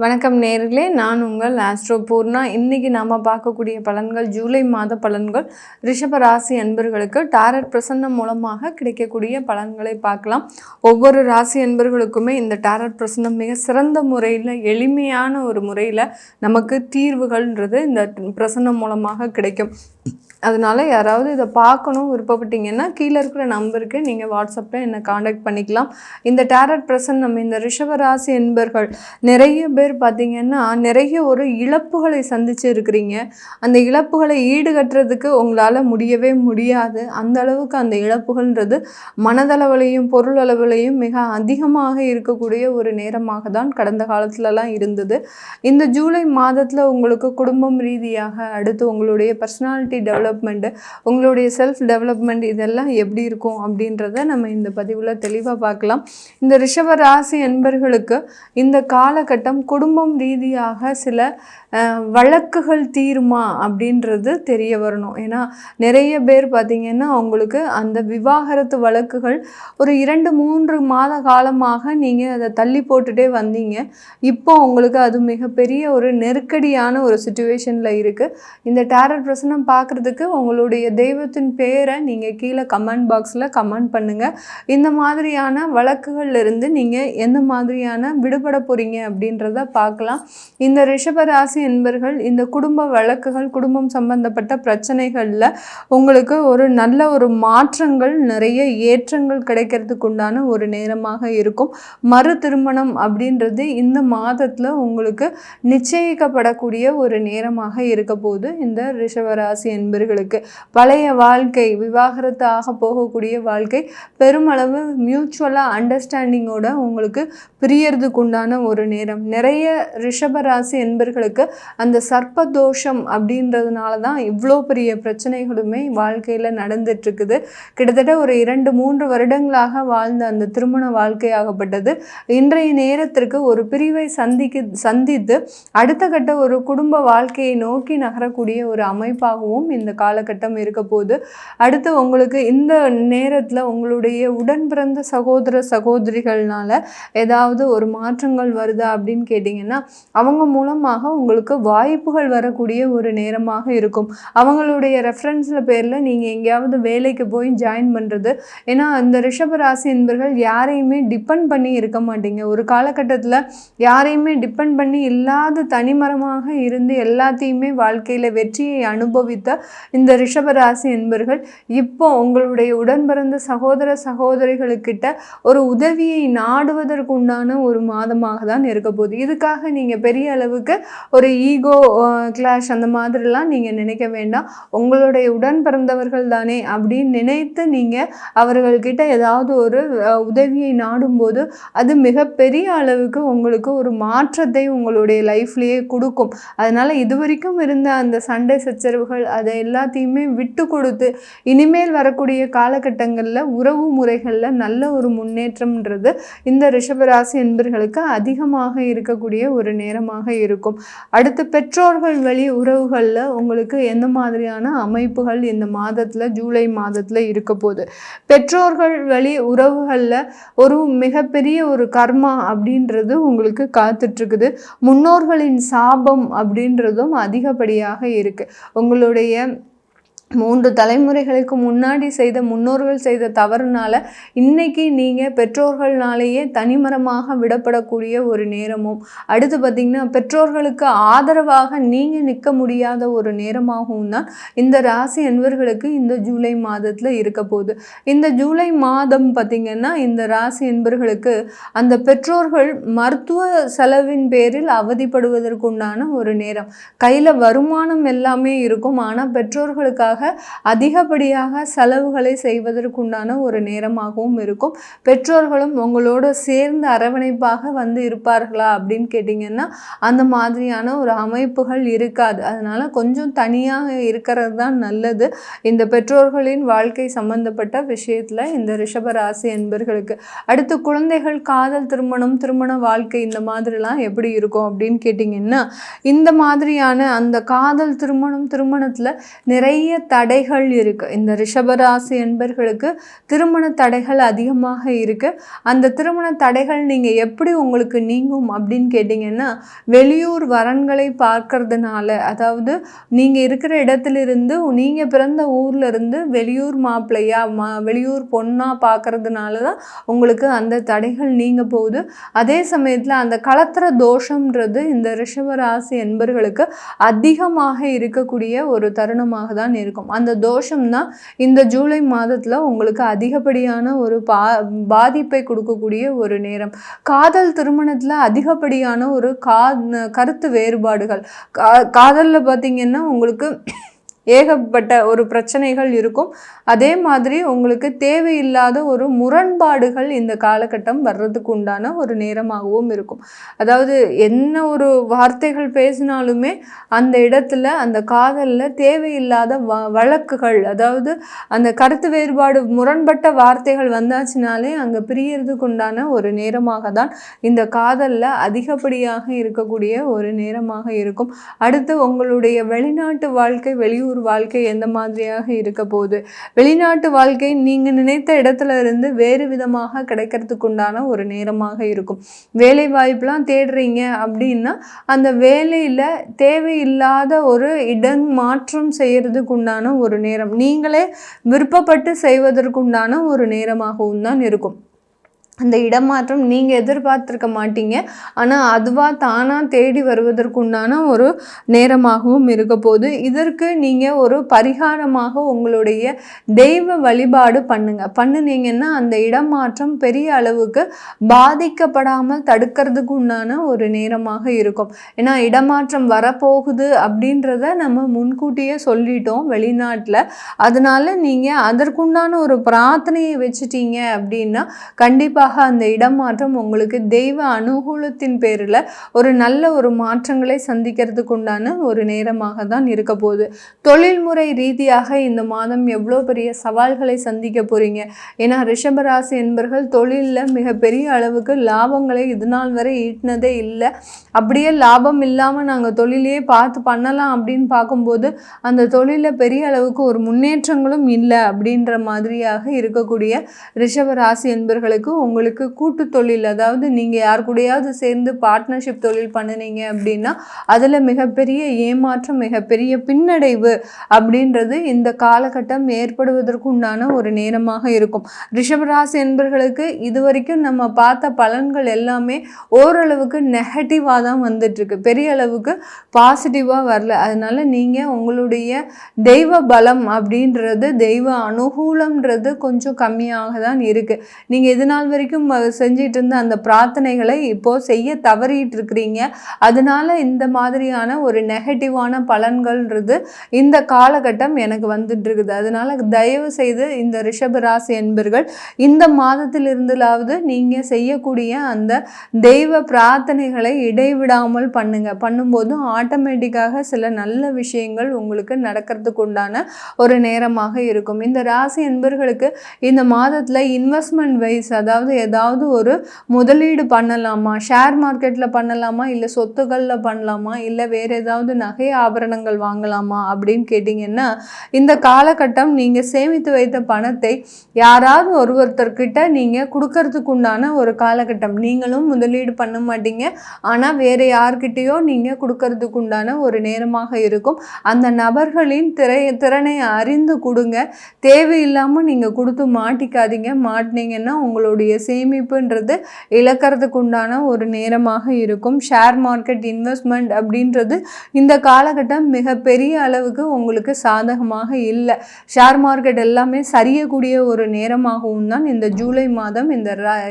வணக்கம் நேயர்களே, நான் உங்கள் ஆஸ்ட்ரோ பூர்ணா. இன்றைக்கி நாம் பார்க்கக்கூடிய பலன்கள் ஜூலை மாத பலன்கள் ரிஷப ராசி அன்பர்களுக்கு டாரட் பிரசன்னம் மூலமாக கிடைக்கக்கூடிய பலன்களை பார்க்கலாம். ஒவ்வொரு ராசி அன்பர்களுக்குமே இந்த டாரட் பிரசன்னம் மிக சிறந்த முறையில், எளிமையான ஒரு முறையில் நமக்கு தீர்வுகள்ன்றது இந்த பிரசன்னம் மூலமாக கிடைக்கும். அதனால் யாராவது இதை பார்க்கணும் விருப்பப்பட்டீங்கன்னா கீழே இருக்கிற நம்பருக்கு நீங்கள் வாட்ஸ்அப்பில் என்னை காண்டாக்ட் பண்ணிக்கலாம். இந்த டாரட் பிரசன்னம் இந்த ரிஷபராசி என்பர்கள் நிறைய பேர் பார்த்திங்கன்னா நிறைய ஒரு இழப்புகளை சந்தித்து இருக்கிறீங்க. அந்த இழப்புகளை ஈடுகட்டுறதுக்கு உங்களால் முடியவே முடியாது. அந்த அளவுக்கு அந்த இழப்புகள்ன்றது மனதளவிலையும் பொருளளவிலையும் மிக அதிகமாக இருக்கக்கூடிய ஒரு நேரமாக தான் கடந்த காலத்துலலாம் இருந்தது. இந்த ஜூலை மாதத்தில் உங்களுக்கு குடும்பம் ரீதியாக, அடுத்து உங்களுடைய பர்சனாலிட்டி டெவலப்மெண்ட்டு, உங்களுடைய செல்ஃப் டெவலப்மெண்ட் இதெல்லாம் எப்படி இருக்கும் அப்படின்றத நம்ம இந்த பதிவில் தெளிவாக பார்க்கலாம். இந்த ரிஷப ராசி என்பர்களுக்கு இந்த காலகட்டம் குடும்பம் ரீதியாக சில வழக்குகள் தீருமா அப்படின்றது தெரிய வரணும். ஏன்னா நிறைய பேர் பார்த்திங்கன்னா அவங்களுக்கு அந்த விவாகரத்து வழக்குகள் ஒரு 2-3 மாத காலமாக நீங்கள் அதை தள்ளி போட்டுகிட்டே வந்தீங்க. இப்போ உங்களுக்கு அது மிகப்பெரிய ஒரு நெருக்கடியான ஒரு சுச்சுவேஷனில் இருக்குது. இந்த டாரட் பிரசனம் பார்க்குறதுக்கு உங்களுடைய தெய்வத்தின் பேரை நீங்கள் கீழே கமெண்ட் பாக்ஸில் கமெண்ட் பண்ணுங்கள். இந்த மாதிரியான வழக்குகள்லேருந்து நீங்கள் எந்த மாதிரியான விடுபட போகிறீங்க அப்படின்றத பார்க்கலாம். இந்த ரிஷபராசி என்பர்கள் இந்த குடும்ப வழக்குகள், குடும்பம் சம்பந்தப்பட்ட பிரச்சனைகளில் உங்களுக்கு ஒரு நல்ல ஒரு மாற்றங்கள், நிறைய ஏற்றங்கள் கிடைக்கிறதுக்கு உண்டான ஒரு நேரமாக இருக்கும். மறு திருமணம் அப்படின்றது இந்த மாதத்தில் உங்களுக்கு நிச்சயிக்கப்படக்கூடிய ஒரு நேரமாக இருக்க போது இந்த ரிஷபராசி என்பர்களுக்கு பழைய வாழ்க்கை, விவாகரத்து ஆக போகக்கூடிய வாழ்க்கை பெருமளவு மியூச்சுவலாக அண்டர்ஸ்டாண்டிங்கோட உங்களுக்கு பிரியறதுக்கு உண்டான ஒரு நேரம். நிறைய ரிஷபராசி என்பர்களுக்கு அந்த சர்ப்பதோஷம் அப்படின்றதுனால தான் இவ்வளோ பெரிய பிரச்சனைகளுமே வாழ்க்கையில் நடந்துட்டுருக்குது. கிட்டத்தட்ட ஒரு 2-3 வருடங்களாக வாழ்ந்த அந்த திருமண வாழ்க்கையாகப்பட்டது இன்றைய நேரத்திற்கு ஒரு பிரிவை சந்தித்து அடுத்த கட்ட ஒரு குடும்ப வாழ்க்கையை நோக்கி நகரக்கூடிய ஒரு அமைப்பாகவும் இந்த காலகட்டம் இருக்க போது. அடுத்து உங்களுக்கு இந்த நேரத்தில் உங்களுடைய உடன் பிறந்த சகோதர சகோதரிகள்னால ஏதாவது ஒரு மாற்றங்கள் வருதா அப்படின்னு கேட்டிங்கன்னா அவங்க மூலமாக உங்களுக்கு வாய்ப்புகள் வரக்கூடிய ஒரு நேரமாக இருக்கும். அவங்களுடைய ரெஃபரன்ஸில் பேரில் நீங்கள் எங்கேயாவது வேலைக்கு போய் ஜாயின் பண்ணுறது. ஏன்னா இந்த ரிஷபராசி என்பர்கள் யாரையுமே டிபெண்ட் பண்ணி இருக்க மாட்டீங்க. ஒரு காலகட்டத்தில் யாரையுமே டிபெண்ட் பண்ணி இல்லாத தனிமரமாக இருந்து எல்லாத்தையுமே வாழ்க்கையில் வெற்றியை அனுபவித்த இந்த ரிஷபராசி என்பர்கள் இப்போ உங்களுடைய உடன் பிறந்த சகோதர சகோதரிகளுக்கிட்ட ஒரு உதவியை நாடுவதற்கு உண்டான ஒரு மாதமாக தான் இருக்க போகுது. இதுக்காக நீங்கள் பெரிய அளவுக்கு ஒரு ஈகோ கிளாஷ் அந்த மாதிரிலாம் நீங்கள் நினைக்க வேண்டாம். உங்களுடைய உடன் பிறந்தவர்கள் தானே அப்படின்னு நினைத்து நீங்கள் அவர்கள்கிட்ட ஏதாவது ஒரு உதவியை நாடும்போது அது மிகப்பெரிய அளவுக்கு உங்களுக்கு ஒரு மாற்றத்தை உங்களுடைய லைஃப்லேயே கொடுக்கும். அதனால் இதுவரைக்கும் இருந்த அந்த சண்டை சச்சரவுகள் அதை எல்லாத்தையுமே விட்டு கொடுத்து இனிமேல் வரக்கூடிய காலகட்டங்களில் உறவு முறைகளில் நல்ல ஒரு முன்னேற்றம்ன்றது இந்த ரிஷபராசி என்பர்களுக்கு அதிகமாக இருக்கக்கூடிய ஒரு நேரமாக இருக்கும். அடுத்து பெற்றோர்கள் வழி உறவுகளில் உங்களுக்கு எந்த மாதிரியான அமைப்புகள் இந்த மாதத்தில் ஜூலை மாதத்தில் இருக்க போகுது. பெற்றோர்கள் வழி உறவுகளில் ஒரு மிகப்பெரிய ஒரு கர்மா அப்படின்றது உங்களுக்கு காத்துட்ருக்குது. முன்னோர்களின் சாபம் அப்படின்றதும் அதிகப்படியாக இருக்குது. உங்களுடைய 3 தலைமுறைகளுக்கு முன்னாடி செய்த முன்னோர்கள் செய்த தவறுனால இன்றைக்கி நீங்கள் பெற்றோர்கள்னாலேயே தனிமரமாக விடப்படக்கூடிய ஒரு நேரமும், அடுத்து பார்த்திங்கன்னா பெற்றோர்களுக்கு ஆதரவாக நீங்கள் நிற்க முடியாத ஒரு நேரமாகவும் தான் இந்த ராசி என்பர்களுக்கு இந்த ஜூலை மாதத்தில் இருக்க போகுது. இந்த ஜூலை மாதம் பார்த்திங்கன்னா இந்த ராசி என்பர்களுக்கு அந்த பெற்றோர்கள் மருத்துவ செலவின் பேரில் அவதிப்படுவதற்குண்டான ஒரு நேரம். கையில் வருமானம் எல்லாமே இருக்கும், ஆனால் பெற்றோர்களுக்காக அதிகப்படியாக செலவுகளை செய்வதற்குண்டான ஒரு நேரமாகவும் இருக்கும். பெற்றோர்களும் உங்களோட சேர்ந்து அரவணைப்பாக வந்து இருப்பார்களா அப்படின்னு கேட்டிங்கன்னா அந்த மாதிரியான ஒரு அமைப்புகள் இருக்காது. அதனால் கொஞ்சம் தனியாக இருக்கிறது தான் நல்லது இந்த பெற்றோர்களின் வாழ்க்கை சம்பந்தப்பட்ட விஷயத்தில் இந்த ரிஷபராசி என்பர்களுக்கு. அடுத்து குழந்தைகள், காதல், திருமண வாழ்க்கை இந்த மாதிரிலாம் எப்படி இருக்கும் அப்படின்னு கேட்டிங்கன்னா இந்த மாதிரியான அந்த காதல் திருமணத்தில் நிறைய தடைகள் இருக்குது. இந்த ரிஷபராசி என்பர்களுக்கு திருமண தடைகள் அதிகமாக இருக்குது. அந்த திருமண தடைகள் நீங்கள் எப்படி உங்களுக்கு நீங்கும் அப்படின்னு கேட்டிங்கன்னா, வெளியூர் வரன்களை பார்க்கறதுனால, அதாவது நீங்கள் இருக்கிற இடத்துலிருந்து நீங்கள் பிறந்த ஊரில் இருந்து வெளியூர் மாப்பிள்ளையா வெளியூர் பொண்ணாக பார்க்கறதுனால தான் உங்களுக்கு அந்த தடைகள் நீங்க போகுது. அதே சமயத்தில் அந்த களத்திர தோஷம்ன்றது இந்த ரிஷபராசி என்பர்களுக்கு அதிகமாக இருக்கக்கூடிய ஒரு தருணமாக தான் இருக்கும். அந்த தோஷம் தான் இந்த ஜூலை மாதத்தில் உங்களுக்கு அதிகப்படியான ஒரு பாதிப்பை கொடுக்கக்கூடிய ஒரு நேரம். காதல் திருமணத்தில் அதிகப்படியான ஒரு கருத்து வேறுபாடுகள், காதலில் பார்த்தீங்கன்னா உங்களுக்கு ஏகப்பட்ட ஒரு பிரச்சனைகள் இருக்கும். அதே மாதிரி உங்களுக்கு தேவையில்லாத ஒரு முரண்பாடுகள் இந்த காலகட்டம் வர்றதுக்கு உண்டான ஒரு நேரமாகவும் இருக்கும். அதாவது என்ன ஒரு வார்த்தைகள் பேசினாலுமே அந்த இடத்துல அந்த காதலில் தேவையில்லாத வழக்குகள், அதாவது அந்த கருத்து வேறுபாடு முரண்பட்ட வார்த்தைகள் வந்தாச்சுனாலே அங்கே பிரியறதுக்கு உண்டான ஒரு நேரமாக தான் இந்த காதலில் அதிகப்படியாக இருக்கக்கூடிய ஒரு நேரமாக இருக்கும். அடுத்து உங்களுடைய வெளிநாட்டு வாழ்க்கை, வெளியூர் வாழ்க்கை எந்த மாதிரியாக இருக்க போகுது, வெளிநாட்டு வாழ்க்கை நீங்கள் நினைத்த இடத்துல இருந்து வேறு விதமாக கிடைக்கிறதுக்கு உண்டான ஒரு நேரமாக இருக்கும். வேலை வாய்ப்புலாம் தேடுறீங்க அப்படின்னா அந்த வேலையில் தேவையில்லாத ஒரு மாற்றம் செய்யறதுக்கு உண்டான ஒரு நேரம், நீங்களே விருப்பப்பட்டு செய்வதற்குண்டான ஒரு நேரமாகவும் தான் இருக்கும். அந்த இடமாற்றம் நீங்கள் எதிர்பார்த்துருக்க மாட்டீங்க, ஆனால் அதுவாக தானாக தேடி வருவதற்குண்டான ஒரு நேரமாகவும் இருக்க போது. இதற்கு நீங்கள் ஒரு பரிகாரமாக உங்களுடைய தெய்வ வழிபாடு பண்ணினீங்கன்னா அந்த இடமாற்றம் பெரிய அளவுக்கு பாதிக்கப்படாமல் தடுக்கிறதுக்கு உண்டான ஒரு நேரமாக இருக்கும். ஏன்னா இடமாற்றம் வரப்போகுது அப்படின்றத நம்ம முன்கூட்டியே சொல்லிட்டோம் வெளிநாட்டில். அதனால நீங்கள் அதற்குண்டான ஒரு பிரார்த்தனையை வச்சுட்டீங்க அப்படின்னா கண்டிப்பாக அந்த இடமாற்றம் உங்களுக்கு தெய்வ அனுகூலத்தின் பேரில் ஒரு நல்ல ஒரு மாற்றங்களை சந்திக்கிறதுக்கு உண்டான ஒரு நேரமாக தான் இருக்க போகுது. தொழில்முறை ரீதியாக இந்த மாதம் எவ்வளோ பெரிய சவால்களை சந்திக்க போகிறீங்க. ஏன்னா ரிஷபராசி என்பர்கள் தொழிலில் மிகப்பெரிய அளவுக்கு லாபங்களை இது நாள் வரை ஈட்டினதே இல்லை. அப்படியே லாபம் இல்லாமல் நாங்கள் தொழிலையே பார்த்து பண்ணலாம் அப்படின்னு பார்க்கும்போது அந்த தொழிலில் பெரிய அளவுக்கு ஒரு முன்னேற்றங்களும் இல்லை அப்படின்ற மாதிரியாக இருக்கக்கூடிய ரிஷபராசி என்பர்களுக்கு உங்களுக்கு கூட்டு தொழில், அதாவது நீங்கள் யார் கூடயாவது சேர்ந்து பார்ட்னர்ஷிப் தொழில் பண்ணினீங்க அப்படின்னா அதில் மிகப்பெரிய ஏமாற்றம், மிகப்பெரிய பின்னடைவு அப்படின்றது இந்த காலகட்டம் ஏற்படுவதற்கு உண்டான ஒரு நேரமாக இருக்கும். ரிஷபராசி என்பர்களுக்கு இதுவரைக்கும் நம்ம பார்த்த பலன்கள் எல்லாமே ஓரளவுக்கு நெகட்டிவாக தான் வந்துட்டுருக்கு, பெரிய அளவுக்கு பாசிட்டிவாக வரல. அதனால் நீங்கள் உங்களுடைய தெய்வ பலம் அப்படின்றது, தெய்வ அனுகூலம்ன்றது கொஞ்சம் கம்மியாக தான் இருக்குது. நீங்கள் இது நாள் வரைக்கும் செஞ்சிட்டு இருந்த அந்த பிரார்த்தனைகளை இப்போ செய்ய தவறிட்டு இருக்கிறீங்க. அதனால இந்த மாதிரியான ஒரு நெகட்டிவான பலன்கள்ன்றது இந்த காலகட்டம் எனக்கு வந்துட்டு இருக்குது. அதனால தயவு செய்து இந்த ரிஷபராசி என்பர்கள் இந்த மாதத்திலிருந்துலாவது நீங்கள் செய்யக்கூடிய அந்த தெய்வ பிரார்த்தனைகளை இடைவிடாமல் பண்ணும்போதும் ஆட்டோமேட்டிக்காக சில நல்ல விஷயங்கள் உங்களுக்கு நடக்கிறதுக்கு உண்டான ஒரு நேரமாக இருக்கும். இந்த ராசி என்பர்களுக்கு இந்த மாதத்தில் இன்வெஸ்ட்மெண்ட் வைஸ், அதாவது ஏதாவது ஒரு முதலீடு பண்ணலாமா, ஷேர் மார்க்கெட்டில் பண்ணலாமா, இல்லை சொத்துக்களில் பண்ணலாமா, இல்லை வேறு ஏதாவது நகை ஆபரணங்கள் வாங்கலாமா அப்படின்னு கேட்டிங்கன்னா இந்த காலகட்டம் நீங்கள் சேமித்து வைத்த பணத்தை யாராவது ஒருத்தர்கிட்ட நீங்கள் கொடுக்கறதுக்கு உண்டான ஒரு காலகட்டம். நீங்களும் முதலீடு பண்ண மாட்டீங்க, ஆனால் வேறு யார்கிட்டையோ நீங்கள் கொடுக்கறதுக்கு உண்டான ஒரு நேரமாக இருக்கும். அந்த நபர்களின் திறனை அறிந்து கொடுங்க. தேவையில்லாமல் நீங்கள் கொடுத்து மாட்டிக்காதீங்க. மாட்டினீங்கன்னா உங்களுடைய சேமிப்புன்றது இழக்கிறதுக்கு உண்டான ஒரு நேரமாக இருக்கும். ஷேர் மார்க்கெட் இன்வெஸ்ட்மெண்ட் அப்படின்றது இந்த காலகட்டம் மிகப்பெரிய அளவுக்கு உங்களுக்கு சாதகமாக இல்லை. ஷேர் மார்க்கெட் எல்லாமே சரியக்கூடிய ஒரு நேரமாகவும் தான் இந்த ஜூலை மாதம்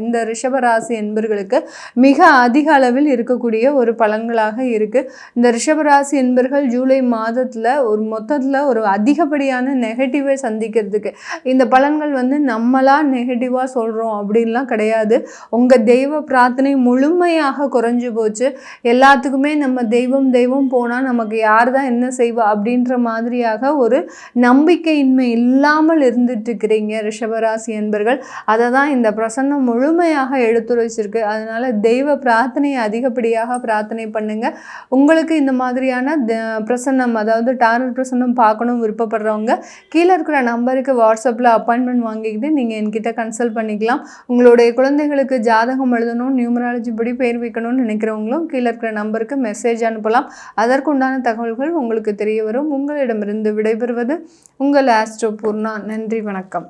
இந்த ரிஷபராசி என்பர்களுக்கு மிக அதிக அளவில் இருக்கக்கூடிய ஒரு பலன்களாக இருக்குது. இந்த ரிஷபராசி என்பர்கள் ஜூலை மாதத்தில் ஒரு மொத்தத்தில் ஒரு அதிகப்படியான நெகட்டிவை சந்திக்கிறதுக்கு இந்த பலன்கள் நம்மளா நெகட்டிவாக சொல்கிறோம் அப்படிலாம் அப்படின்லாம் கிடையாது. உங்கள் தெய்வ பிரார்த்தனை முழுமையாக குறைஞ்சி போச்சு. எல்லாத்துக்குமே நம்ம தெய்வம் போனால் நமக்கு யார் தான் என்ன செய்வா அப்படின்ற மாதிரியாக ஒரு நம்பிக்கையின்மை இல்லாமல் இருந்துட்டு இருக்கிறீங்க ரிஷபராசி அன்பர்கள். அதை தான் இந்த பிரசன்னம் முழுமையாக எடுத்துரைச்சிருக்கு. அதனால் தெய்வ பிரார்த்தனையை அதிகப்படியாக பிரார்த்தனை பண்ணுங்கள். உங்களுக்கு இந்த மாதிரியான பிரசன்னம், அதாவது டாரட் பிரசன்னம் பார்க்கணும் விருப்பப்படுறவங்க கீழே இருக்கிற நம்பருக்கு வாட்ஸ்அப்பில் அப்பாயின்மெண்ட் வாங்கிக்கிட்டு நீங்கள் என்கிட்ட கன்சல்ட் பண்ணிக்கலாம். உங்களுடைய குழந்தைகளுக்கு ஜாதகம் எழுதணும், நியூமராலஜி படி பேர் வைக்கணும்னு நினைக்கிறவங்களும் கீழே இருக்கிற நம்பருக்கு மெசேஜ் அனுப்பலாம். அதற்குண்டான தகவல்கள் உங்களுக்கு தெரிய வரும். உங்களிடமிருந்து விடைபெறுவது உங்கள் ஆஸ்ட்ரோ பூர்ணா. நன்றி, வணக்கம்.